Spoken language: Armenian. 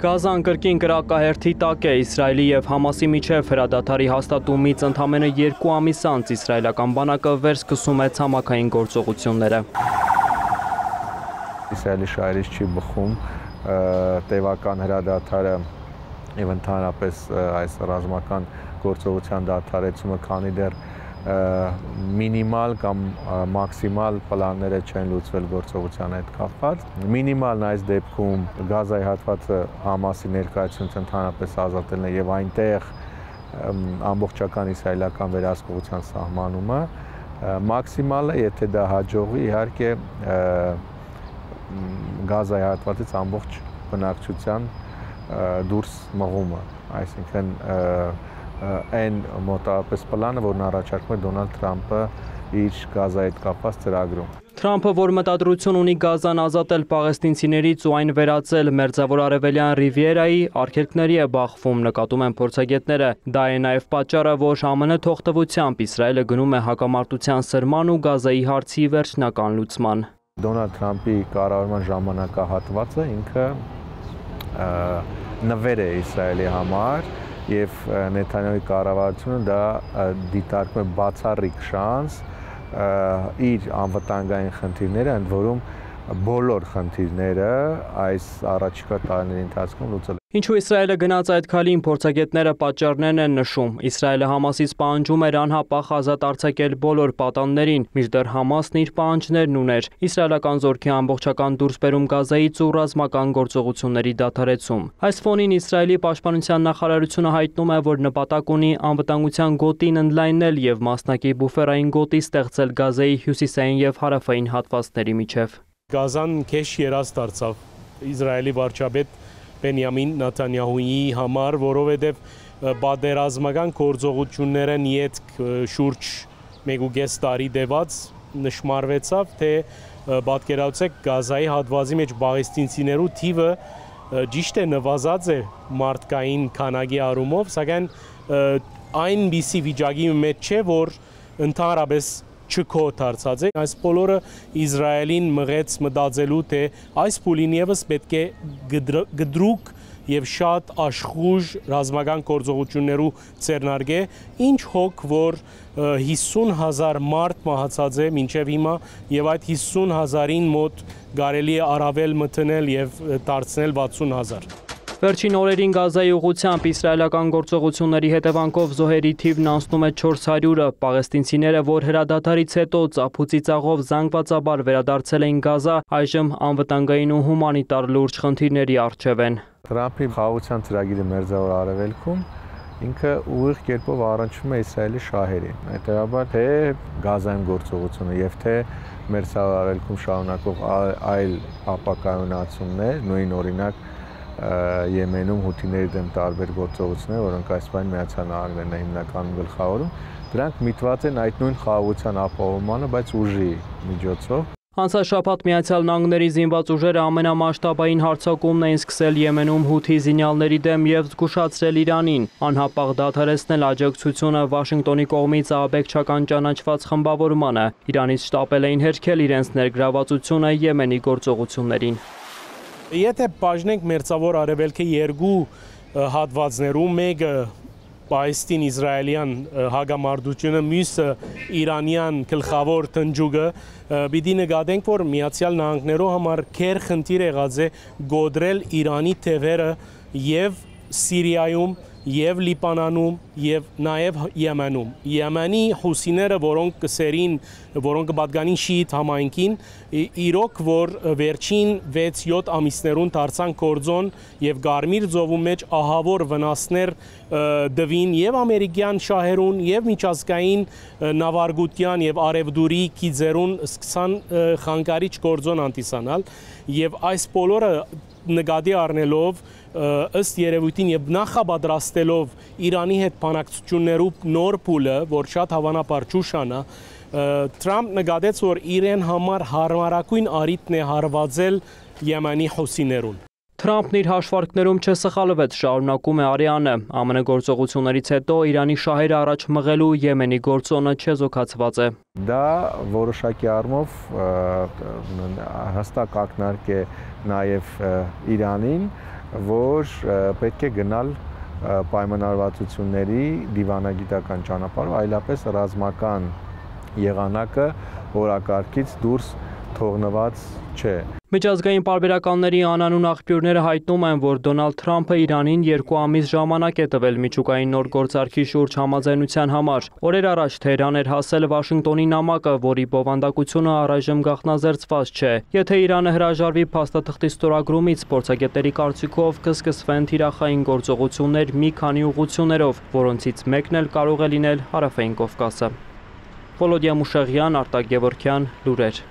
Գազան կրկին կրակահերթի տակ է Իսրայելի և Համասի միջև հրադադարի հաստատումից ընդամենը 2 ամիս անց իսրայելական բանակը վերսկսում է ցամաքային գործողությունները։ Իսրայելի շահերից չի բխում տևական հրադադարը եւ ընդհանրապես այս ռազմական գործողության դադարեցումը, քանի դեռ մինիմալ կամ մաքսիմալ պլանները չեն լուծվել գործողության հետ կապված։ Մինիմալն այս դեպքում Գազայի հատվածը Համասի ներկայությունից ընդհանրապես ազատելն է եւ այնտեղ ամբողջական իսրայելական վերահսկողության սահմանումը, մաքսիմալը, եթե դա հաջողվի, իհարկե Գազայի հատվածից ամբողջ բնակչության դուրս մղումը, այսինքն այն մոտավորապես պլանը, որն առաջարկում է Դոնալդ Թրամփը իր Գազայի հետ կապված ծրագրում։ Թրամփը, որ մտադրություն ունի Գազան ազատել պաղեստինցիներից ու այն վերածել Մերձավոր Արևելյան Ռիվիերայի, արգելքների է բախվում, նկատում են փորձագետները։ Դա է նաև պատճառը, որ ԱՄՆ թողտվությամբ Իսրայելը գնում է հակամարտության սրման ու Գազայի հարցի վերջնական լուծման։ Դոնալդ Թրամփի կառավարման ժամանակահատվածը ինքը նվեր է Իսրայելի համար եւ Նեթանյահուի կառավարությունը դա դիտարկում է բացառիկ շանս իր անվտանգային խնդիրները, ընդ որում բոլոր խնդիրները այս առաջիկա տարիների ընթացքում լուծել։ Ինչու Իսրայելը գնաց այդ քայլին, փորձագետները պատճառներն են նշում։ Իսրայելը Համասից պահանջում էր անհապաղ ազատ արձակել բոլոր պատաններին, մինչդեռ Համասն իր պահանջներն ուներ՝ իսրայելական զորքի ամբողջական դուրսբերում Գազայից ու ռազմական գործողությունների դադարեցում։ Այս ֆոնին Իսրայելի պաշտպանության նախարարությունը հայտնում է, որ նպատակ ունի անվտանգության գոտին ընդլայնել եւ մասնակի բուֆերային գոտի ստեղծել Գազայի հյուսիսային եւ հարավային հատվածների միջև։ Գազան քեշ երազ դարձավ Իսրայելի վարչապետ Բենյամին Նեթանյահուի համար, որովհետև պատերազմական գործողություններն յետք շուրջ 1.5 տարի դեված նշմարվեցավ, թե պատկերացրեք Գազայի հատվածի մեջ պաղեստինցիներու թիվը ճիշտ է նվազած է մարդկային քանակի առումով, սակայն այնպիսի վիճակի մեջ չէ, որ ընդհանրապես չկոթարցած է։ Այս բոլորը Իսրայելին մղեց մտածելու, թե այս փուլին եւս պետք է գդրուկ եւ շատ աշխուժ ռազմական գործողություններու ցերնարգե, ինչ հոգ որ 50,000 մարդ մահացած է մինչեւ հիմա եւ այդ 50,000-ին մոտ կարելի է առավել մտնել եւ դարձնել 60,000։ Վերջին օրերին Գազայի ուղղությամբ իսրայելական գործողությունների հետևանքով զոհերի թիվն անցնում է 400-ը։ Պաղեստինցիները, որ հրադադարից հետո ծափուցիծաղով զանգվածաբար վերադարձել էին Գազա, այժմ անվտանգային ու հումանիտար լուրջ խնդիրների առջև են։ Թրամփի խաղաղության ծրագիրը Մերձավոր Արևելքում ինքը ուղիղ կերպով առնչվում է Իսրայելի շահերին։ Հետևաբար թե Գազայում գործողությունը եւ թե Մերձավոր Արևելքում շարունակող այլ ապակայունացումներ, նույն օրինակ Եմենում հութիների դեմ տարբեր գործողություններ, որոնք այս բան Միացյալ Նահանգներն է հիմնականում գլխավորում, դրանք միտված են այդ նույն խաղաղության ապահովմանը, բայց ուժի միջոցով։ Անցած շաբաթ Միացյալ Նահանգների զինված ուժերը ամենամասշտաբային հարձակումն էին սկսել Եմենում հութի զինյալների դեմ եւ զգուշացրել Իրանին անհապաղ դադարեցնել աջակցությունը Վաշինգտոնի կողմից ահաբեկչական ճանաչված խմբավորմանը։ Իրանից շտապել էին հերքել իրենց ներգրավվածությունը Եմենի գործողություններին։ Եթե բաժնենք Մերձավոր Արևելքի երկու հատվածներում, մեկը Պաղեստին-իսրայելյան հագամարտությունը, մյուսը իրանյան գլխավոր տնջուկը, պիտի նկատենք, որ Միացյալ Նահանգներու համար քեր խնդիր եղած է գոդրել Իրանի թևերը եւ Սիրիայում, եւ Լիբանանում, եւ նաեւ Եմենում։ Եմենի հուսիները, որոնք կսերին, որոնք պատկանին շիիտ համայնքին, իրոք որ վերջին 6-7 ամիսներուն դարձան կորձոն եւ Գարմիր ծովում մեջ ահավոր վնասներ դվին եւ ամերիկյան շահերուն եւ միջազգային նավարգության եւ արևդուրի գիծերուն սկսան խանգարիչ կորձոն անտիսանալ եւ այս բոլորը նկատի առնելով ըստ երևույթին եւ նախապատրաստելով Իրանի հետ բանակցություններու նոր փուլը, որ շատ հավանաբար ճուշանա, Թրամփ նկատեց, որ իրեն համար հարմարակույն առիթն է հարվածել Եմենի հոսիներուն։ Թրամփն իր հաշվարկներում չսխալվեց, շարունակում է Արիանը։ ԱՄՆ գործողություններից հետո Իրանի շահերը առաջ մղելու Եմենի գործոնը չեզոքացված է։ Դա որոշակի առումով հստակ ակնարկ է նաև Իրանին, որ պետք է գնալ պայմանավորվածությունների դիվանագիտական ճանապարհով, այլապես ռազմական եղանակը օրակարգից դուրս թողնված չէ։ Միջազգային պարբերականների անանուն աղբյուրները հայտնում են, որ Դոնալդ Թրամփը Իրանին 2 ամիս ժամանակ է տվել միջուկային նոր գործարքի շուրջ համաձայնության համար։ Օրեր առաջ Թեհրան էր հասել Վաշինգտոնի նամակը, որի բովանդակությունը առայժմ գաղտնազերծված չէ։ Եթե Իրանը հրաժարվի փաստաթղթի ստորագրումից, փորձագետների կարծիքով կսկսվեն թիրախային գործողություններ մի քանի ուղղություններով, որոնցից մեկն էլ կարող է լինել Հարավային Կովկասը։ Վոլոդիա Մուշեղյան, Արտակ Գևորգյան, լուրեր։